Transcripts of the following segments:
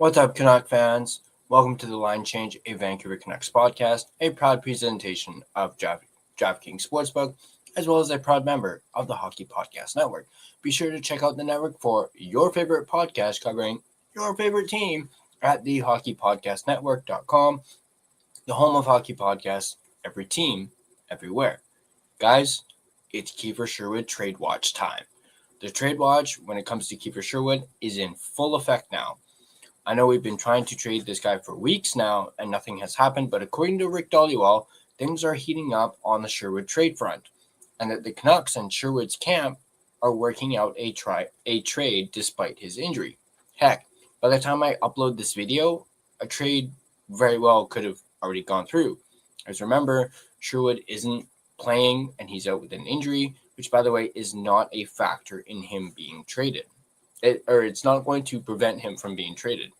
What's up, Canuck fans? Welcome to the Line Change, a Vancouver Canucks podcast, a proud presentation of DraftKings Sportsbook, as well as a proud member of the Hockey Podcast Network. Be sure to check out the network for your favorite podcast covering your favorite team at thehockeypodcastnetwork.com, the home of hockey podcasts, every team, everywhere. Guys, it's Kiefer Sherwood Trade Watch time. The Trade Watch, when it comes to Kiefer Sherwood, is in full effect now. I know we've been trying to trade this guy for weeks now, and nothing has happened, but according to Rick Dhaliwal, things are heating up on the Sherwood trade front, and that the Canucks and Sherwood's camp are working out a trade despite his injury. Heck, by the time I upload this video, a trade very well could have already gone through. As remember, Sherwood isn't playing, and he's out with an injury, which, by the way, is not a factor in him being traded. It's not going to prevent him from being traded.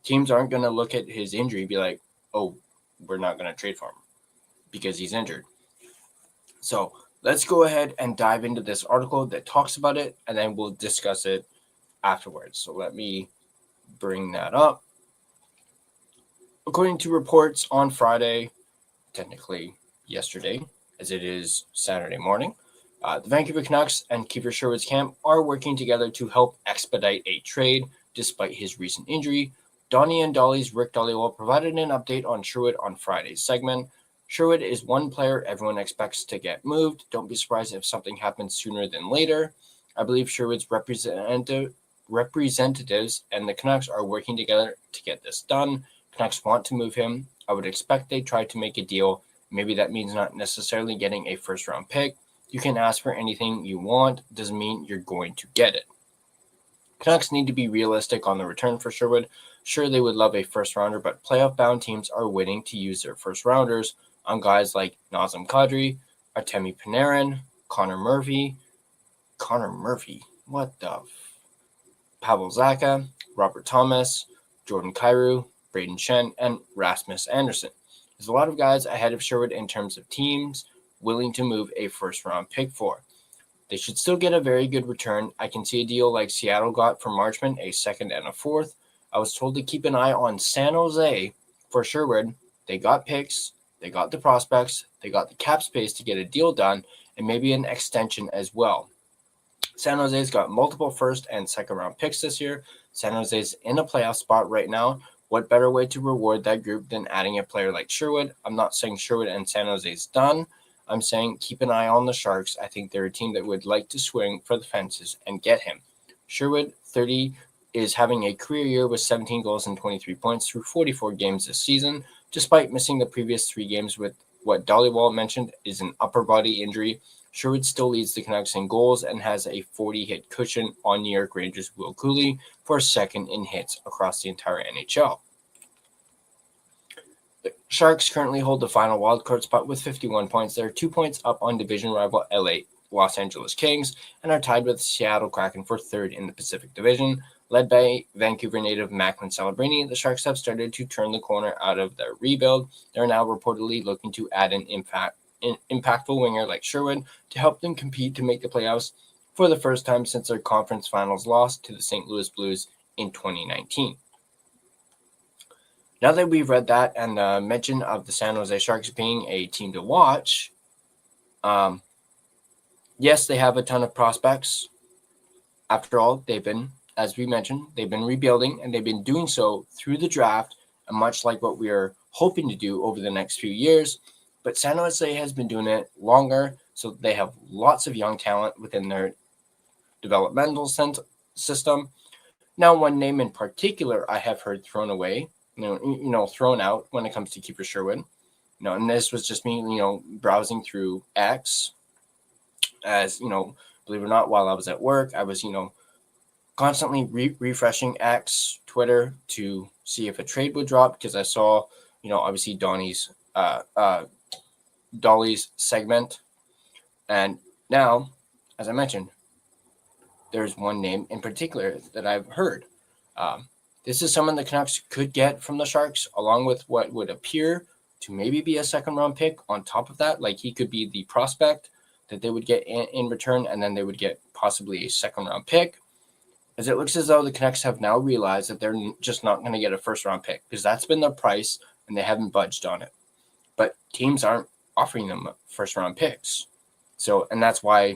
Teams aren't going to look at his injury and be like, oh, we're not going to trade for him because he's injured. So let's go ahead and dive into this article that talks about it, and then we'll discuss it afterwards. So let me bring that up. According to reports on Friday, technically yesterday, as it is Saturday morning, the Vancouver Canucks and Kiefer Sherwood's camp are working together to help expedite a trade despite his recent injury. Donnie and Dolly's Rick Dhaliwal provided an update on Sherwood on Friday's segment. Sherwood is one player everyone expects to get moved. Don't be surprised if something happens sooner than later. I believe Sherwood's representatives and the Canucks are working together to get this done. Canucks want to move him. I would expect they try to make a deal. Maybe that means not necessarily getting a first-round pick. You can ask for anything you want. Doesn't mean you're going to get it. Canucks need to be realistic on the return for Sherwood. Sure, they would love a first-rounder, but playoff-bound teams are waiting to use their first-rounders on guys like Nazem Kadri, Artemi Panarin, Connor Murphy, what the Pavel Zacha, Robert Thomas, Jordan Kyrou, Braden Shen, and Rasmus Anderson. There's a lot of guys ahead of Sherwood in terms of teams willing to move a first-round pick for. They should still get a very good return. I can see a deal like Seattle got for Marchment, a second and a fourth. I was told to keep an eye on San Jose for Sherwood. They got picks, they got the prospects, they got the cap space to get a deal done, and maybe an extension as well. San Jose's got multiple first and second round picks this year. San Jose's in a playoff spot right now. What better way to reward that group than adding a player like Sherwood? I'm not saying Sherwood and San Jose's done. I'm saying keep an eye on the Sharks. I think they're a team that would like to swing for the fences and get him. Sherwood, 30, is having a career year with 17 goals and 23 points through 44 games this season, despite missing the previous 3 games with what Dhaliwal mentioned is an upper body injury. Sherwood still leads the Canucks in goals and has a 40-hit cushion on New York Rangers' Will Cooley for second in hits across the entire NHL. The Sharks currently hold the final wildcard spot with 51 points. They're 2 points up on division rival Los Angeles Kings and are tied with Seattle Kraken for third in the Pacific Division. Led by Vancouver native Macklin Celebrini, the Sharks have started to turn the corner out of their rebuild. They're now reportedly looking to add an impactful winger like Sherwood to help them compete to make the playoffs for the first time since their conference finals loss to the St. Louis Blues in 2019. Now that we've read that and the mention of the San Jose Sharks being a team to watch, yes, they have a ton of prospects. After all, as we mentioned, they've been rebuilding, and they've been doing so through the draft, and much like what we are hoping to do over the next few years. But San Jose has been doing it longer, so they have lots of young talent within their developmental system. Now, one name in particular I have heard thrown out when it comes to Kiefer Sherwood. And this was just me, browsing through X. As believe it or not, while I was at work, I was, constantly refreshing X, Twitter to see if a trade would drop because I saw, obviously Dolly's segment. And now, as I mentioned, there's one name in particular that I've heard. This is someone the Canucks could get from the Sharks, along with what would appear to maybe be a second-round pick on top of that. Like, he could be the prospect that they would get in return, and then they would get possibly a second-round pick. as it looks as though the Canucks have now realized that they're just not going to get a first-round pick because that's been their price and they haven't budged on it. But teams aren't offering them first-round picks. So, and that's why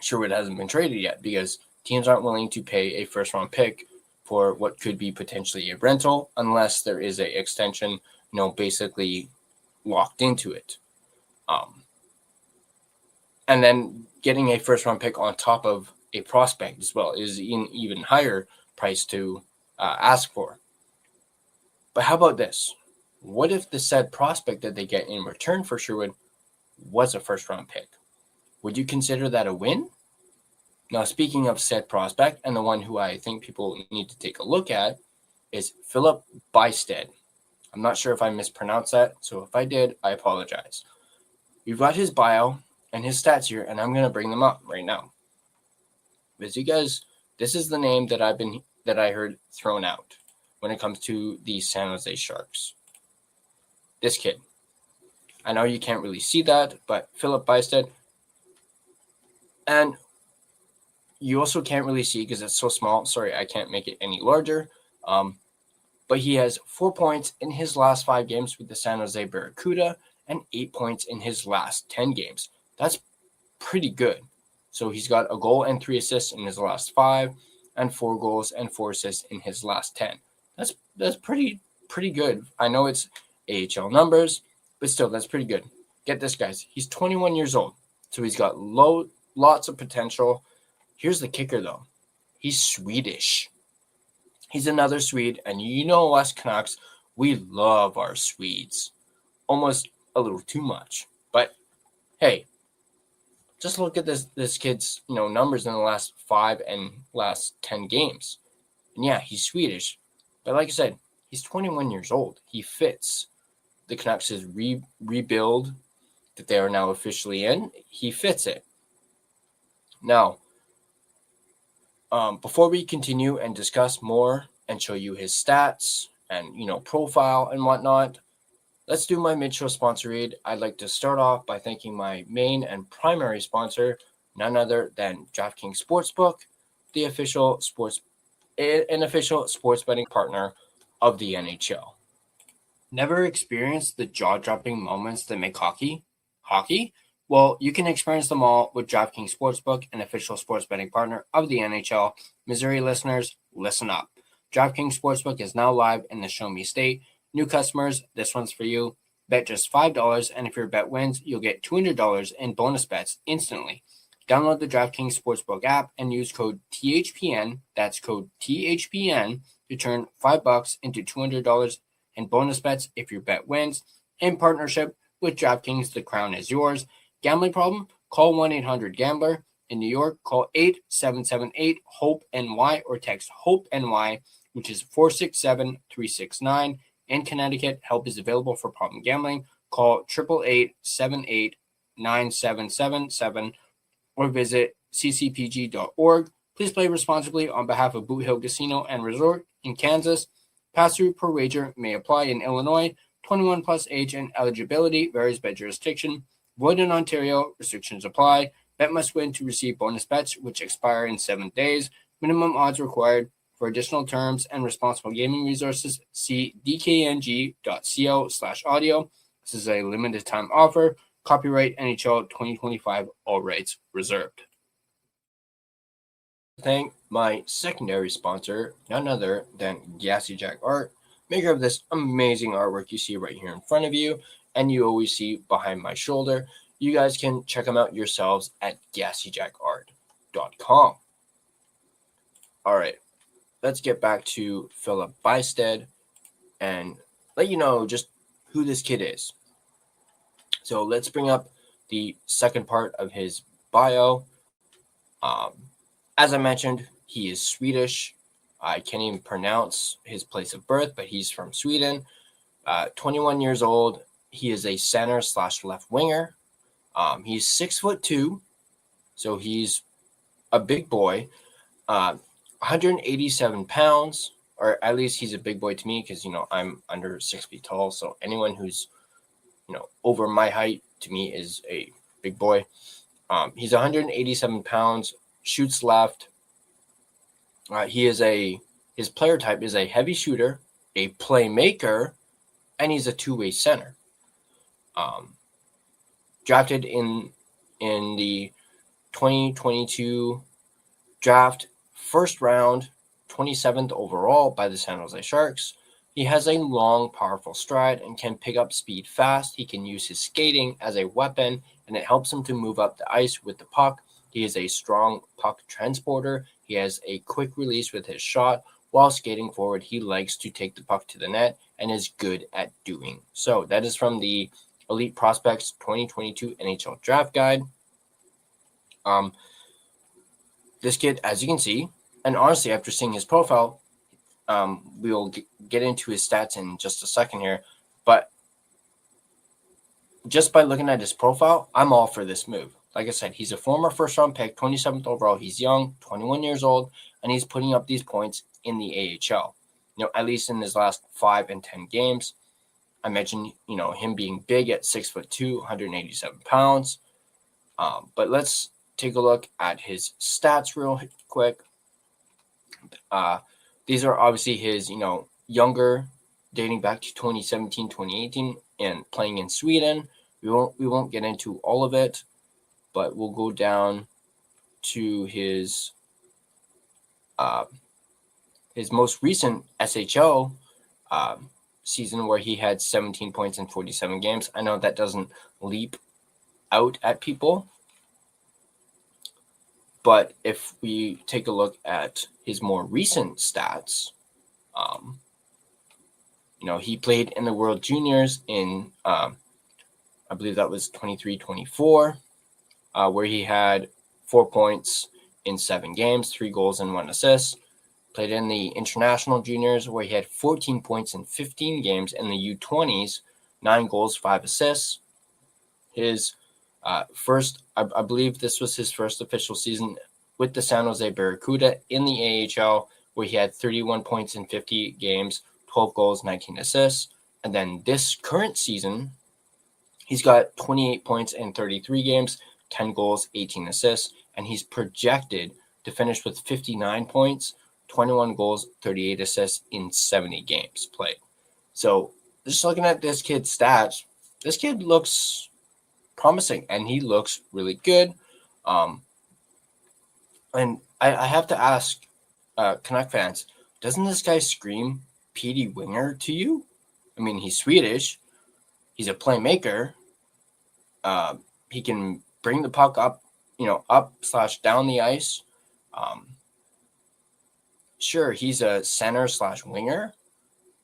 Sherwood hasn't been traded yet, because teams aren't willing to pay a first-round pick for what could be potentially a rental unless there is an extension, basically locked into it. And then getting a first-round pick on top of a prospect as well is an even higher price to ask for. But how about this? What if the said prospect that they get in return for Sherwood was a first-round pick? Would you consider that a win? Now, speaking of said prospect, and the one who I think people need to take a look at is Philip Bystad. I'm not sure if I mispronounced that, so if I did, I apologize. We've got his bio and his stats here, and I'm going to bring them up right now. As you guys, this is the name that I heard thrown out when it comes to the San Jose Sharks. This kid. I know you can't really see that, but Philip Bystad. And you also can't really see because it's so small. Sorry, I can't make it any larger. But he has 4 points in his last 5 games with the San Jose Barracuda and 8 points in his last 10 games. That's pretty good. So he's got a goal and 3 assists in his last 5 and 4 goals and 4 assists in his last 10. That's pretty good. I know it's AHL numbers, but still, that's pretty good. Get this, guys. He's 21 years old, so he's got lots of potential. Here's the kicker, though. He's Swedish. He's another Swede, and us Canucks, we love our Swedes. Almost a little too much. But, hey, just look at this kid's numbers in the last 5 and last 10 games. And yeah, he's Swedish. But like I said, he's 21 years old. He fits the Canucks' rebuild that they are now officially in. He fits it. Now, before we continue and discuss more and show you his stats and, profile and whatnot, let's do my mid-show sponsor read. I'd like to start off by thanking my main and primary sponsor, none other than DraftKings Sportsbook, the official sports betting partner of the NHL. Never experienced the jaw-dropping moments that make hockey? Well, you can experience them all with DraftKings Sportsbook, an official sports betting partner of the NHL. Missouri listeners, listen up. DraftKings Sportsbook is now live in the Show Me State. New customers, this one's for you. Bet just $5, and if your bet wins, you'll get $200 in bonus bets instantly. Download the DraftKings Sportsbook app and use code THPN, that's code THPN, to turn $5 into $200 in bonus bets if your bet wins. In partnership with DraftKings, the crown is yours. Gambling problem? Call 1-800-GAMBLER. In New York, call 877-8-HOPE-NY or text HOPE-NY, which is 467-369. In Connecticut, help is available for problem gambling. Call 888-78-9777 or visit ccpg.org. Please play responsibly on behalf of Boot Hill Casino and Resort in Kansas. Pass-through per wager may apply in Illinois. 21 plus age and eligibility varies by jurisdiction. Void in Ontario. Restrictions apply. Bet must win to receive bonus bets, which expire in 7 days. Minimum odds required. For additional terms and responsible gaming resources, see dkng.co/audio. This is a limited time offer. Copyright NHL 2025. All rights reserved. Thank my secondary sponsor, none other than Gassy Jack Art, maker of this amazing artwork you see right here in front of you and you always see behind my shoulder. You guys can check them out yourselves at GassyJackArt.com. All right, let's get back to Philip Bystad and let you know just who this kid is. So let's bring up the second part of his bio. As I mentioned, he is Swedish. I can't even pronounce his place of birth, but he's from Sweden. 21 years old. He is a center / left winger. He's 6'2", so he's a big boy. 187 pounds, or at least he's a big boy to me because, I'm under 6 feet tall. So anyone who's, over my height to me is a big boy. He's 187 pounds, shoots left, His player type is a heavy shooter, a playmaker, and he's a two-way center. Drafted in the 2022 draft, first round, 27th overall by the San Jose Sharks. He has a long, powerful stride and can pick up speed fast. He can use his skating as a weapon, and it helps him to move up the ice with the puck. He is a strong puck transporter. He has a quick release with his shot. While skating forward, he likes to take the puck to the net and is good at doing so. That is from the Elite Prospects 2022 NHL Draft Guide. This kid, as you can see, and honestly, after seeing his profile, we will get into his stats in just a second here. But just by looking at his profile, I'm all for this move. Like I said, he's a former first-round pick, 27th overall. He's young, 21 years old, and he's putting up these points in the AHL. At least in his last 5 and 10 games. I mentioned, him being big at 6'2", 187 pounds. But let's take a look at his stats real quick. These are obviously his, younger, dating back to 2017, 2018, and playing in Sweden. We won't get into all of it, but we'll go down to his most recent SHL season where he had 17 points in 47 games. I know that doesn't leap out at people, but if we take a look at his more recent stats, he played in the World Juniors in, I believe that was 23-24, where he had 4 points in 7 games, 3 goals and 1 assist. Played in the International Juniors, where he had 14 points in 15 games. In the U20s, 9 goals, 5 assists. His first, I believe this was his first official season with the San Jose Barracuda in the AHL, where he had 31 points in 50 games, 12 goals, 19 assists. And then this current season, he's got 28 points in 33 games, 10 goals, 18 assists, and he's projected to finish with 59 points, 21 goals, 38 assists in 70 games played. So just looking at this kid's stats, this kid looks promising and he looks really good. And I have to ask Canuck fans, doesn't this guy scream Petey Winger to you? I mean, he's Swedish. He's a playmaker. He can bring the puck up, up/down the ice. Sure, he's a center/winger,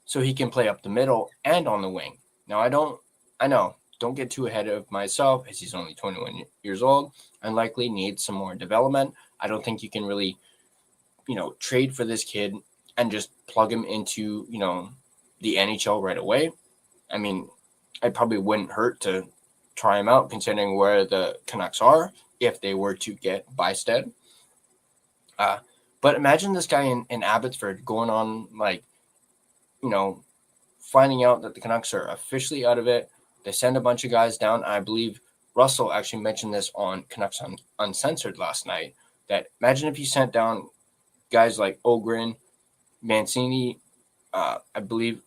so he can play up the middle and on the wing. Now, don't get too ahead of myself as he's only 21 years old and likely needs some more development. I don't think you can really, trade for this kid and just plug him into, the NHL right away. I mean, it probably wouldn't hurt to try him out considering where the Canucks are if they were to get Bystad. But imagine this guy in Abbotsford going on, finding out that the Canucks are officially out of it. They send a bunch of guys down. I believe Russell actually mentioned this on Canucks Uncensored last night, that imagine if you sent down guys like Ogren, Mancini, I believe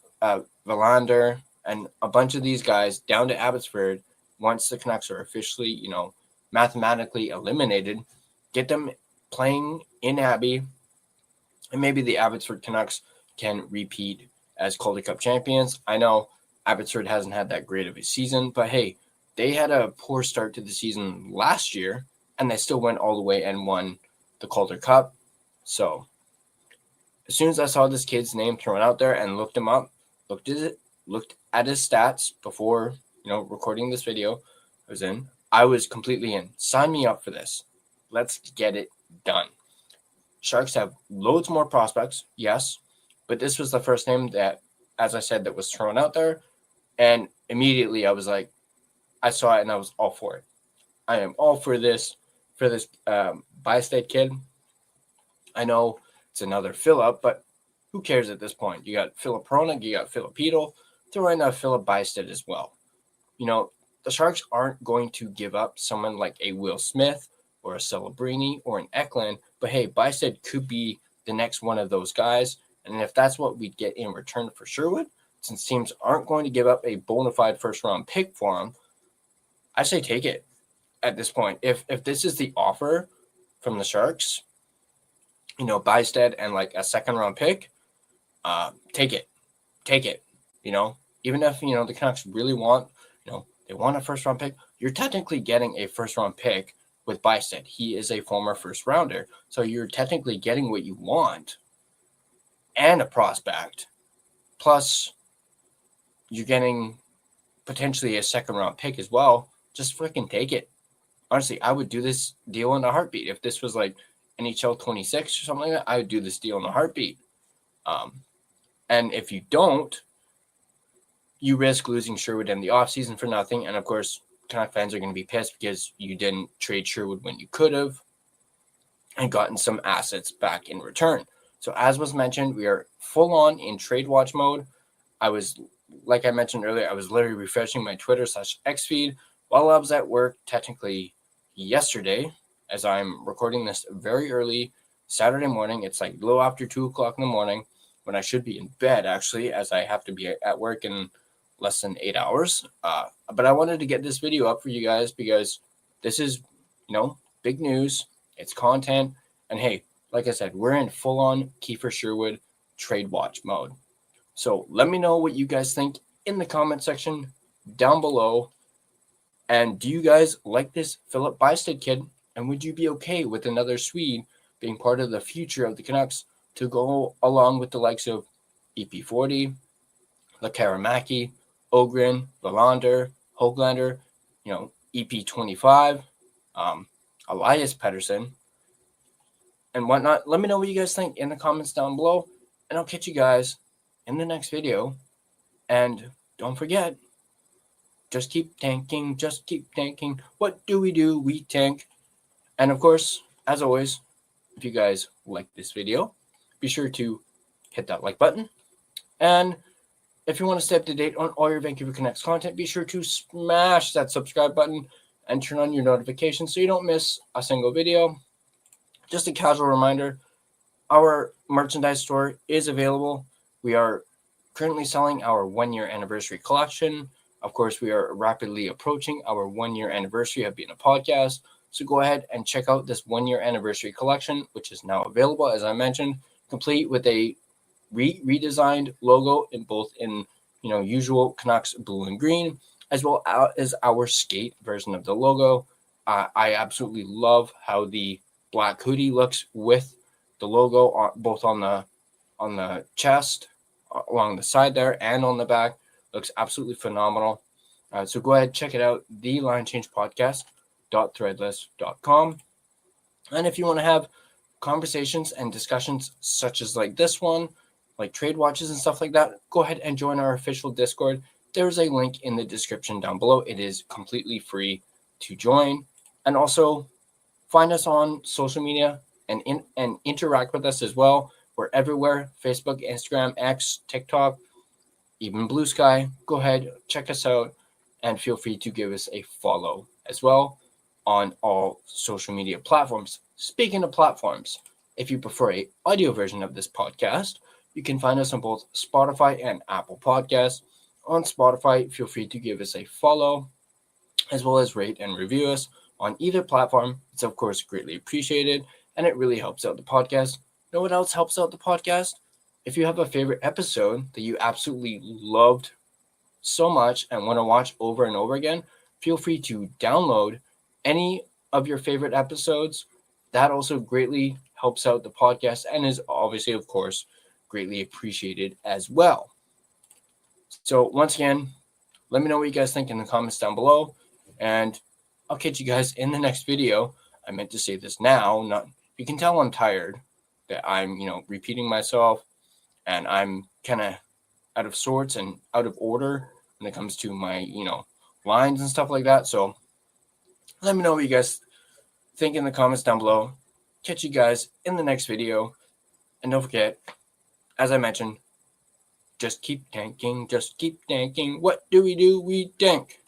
Verlander, and a bunch of these guys down to Abbotsford once the Canucks are officially, mathematically eliminated, get them playing in Abbey, and maybe the Abbotsford Canucks can repeat as Calder Cup champions. I know Abbotsford hasn't had that great of a season, but hey, they had a poor start to the season last year, and they still went all the way and won the Calder Cup. So as soon as I saw this kid's name thrown out there and looked him up, looked at his stats before, recording this video, I was completely in. Sign me up for this. Let's get it done. Sharks have loads more prospects, yes, but this was the first name that, as I said, that was thrown out there, and immediately I was like, I saw it and I was all for it. I am all for this Bystad kid. I know it's another fill-up, but who cares at this point? You got Philip Hronek, you got Filipino, throw in a Philip Bystad as well. The Sharks aren't going to give up someone like a Will Smith or a Celebrini or an Eklund, but hey, Bystad could be the next one of those guys. And if that's what we get in return for Sherwood, since teams aren't going to give up a bona fide first-round pick for him, I say take it at this point. If this is the offer from the Sharks, Bystad and like a second-round pick, take it. Even if, the Canucks really want, they want a first-round pick, you're technically getting a first-round pick with Bystad. He is a former first-rounder. So you're technically getting what you want and a prospect. Plus, you're getting potentially a second-round pick as well. Just freaking take it. Honestly, I would do this deal in a heartbeat. If this was like NHL 26 or something like that, I would do this deal in a heartbeat. And if you don't, you risk losing Sherwood in the offseason for nothing. And, of course, Canuck fans are going to be pissed because you didn't trade Sherwood when you could have and gotten some assets back in return. So, as was mentioned, we are full-on in trade watch mode. Like I mentioned earlier, I was literally refreshing my Twitter/X feed while I was at work, technically yesterday, as I'm recording this very early Saturday morning. It's like a little after 2 o'clock in the morning when I should be in bed, actually, as I have to be at work in less than 8 hours. But I wanted to get this video up for you guys because this is, big news. It's content. And hey, like I said, we're in full-on Kiefer Sherwood trade watch mode. So let me know what you guys think in the comment section down below. And do you guys like this Philip Bystad kid? And would you be okay with another Swede being part of the future of the Canucks to go along with the likes of EP40, Lekaramaki, Ogren, Verlander, Höglander, EP25, Elias Pettersson, and whatnot? Let me know what you guys think in the comments down below, and I'll catch you guys in the next video. And don't forget, just keep tanking, just keep tanking. What do? We tank. And of course, as always, if you guys like this video, be sure to hit that like button. And if you want to stay up to date on all your Vancouver Canucks content, be sure to smash that subscribe button and turn on your notifications so you don't miss a single video. Just a casual reminder, our merchandise store is available. We are currently selling our 1-year anniversary collection. Of course, we are rapidly approaching our 1-year anniversary of being a podcast. So go ahead and check out this 1-year anniversary collection, which is now available, as I mentioned, complete with a redesigned logo in usual Canucks blue and green, as well as our skate version of the logo. I absolutely love how the black hoodie looks with the logo both on the chest, along the side there, and on the back. Looks absolutely phenomenal. So go ahead, check it out, thelinechangepodcast.threadless.com. And if you want to have conversations and discussions such as like this one, like trade watches and stuff like that, go ahead and join our official Discord. There is a link in the description down below. It is completely free to join. And also find us on social media and interact with us as well. We're everywhere: Facebook, Instagram, X, TikTok, even Blue Sky. Go ahead, check us out, and feel free to give us a follow as well on all social media platforms. Speaking of platforms, if you prefer an audio version of this podcast, you can find us on both Spotify and Apple Podcasts. On Spotify, feel free to give us a follow, as well as rate and review us on either platform. It's, of course, greatly appreciated, and it really helps out the podcast. You know what else helps out the podcast? If you have a favorite episode that you absolutely loved so much and want to watch over and over again, feel free to download any of your favorite episodes. That also greatly helps out the podcast and is obviously, of course, greatly appreciated as well. So once again, let me know what you guys think in the comments down below, and I'll catch you guys in the next video. I meant to say this now. You can tell I'm tired, that I'm, repeating myself, and I'm kind of out of sorts and out of order when it comes to my, lines and stuff like that. So let me know what you guys think in the comments down below. Catch you guys in the next video. And don't forget, as I mentioned, just keep tanking, just keep tanking. What do? We tank.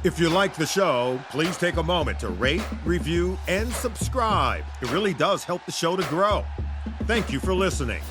If you like the show, please take a moment to rate, review, and subscribe. It really does help the show to grow. Thank you for listening.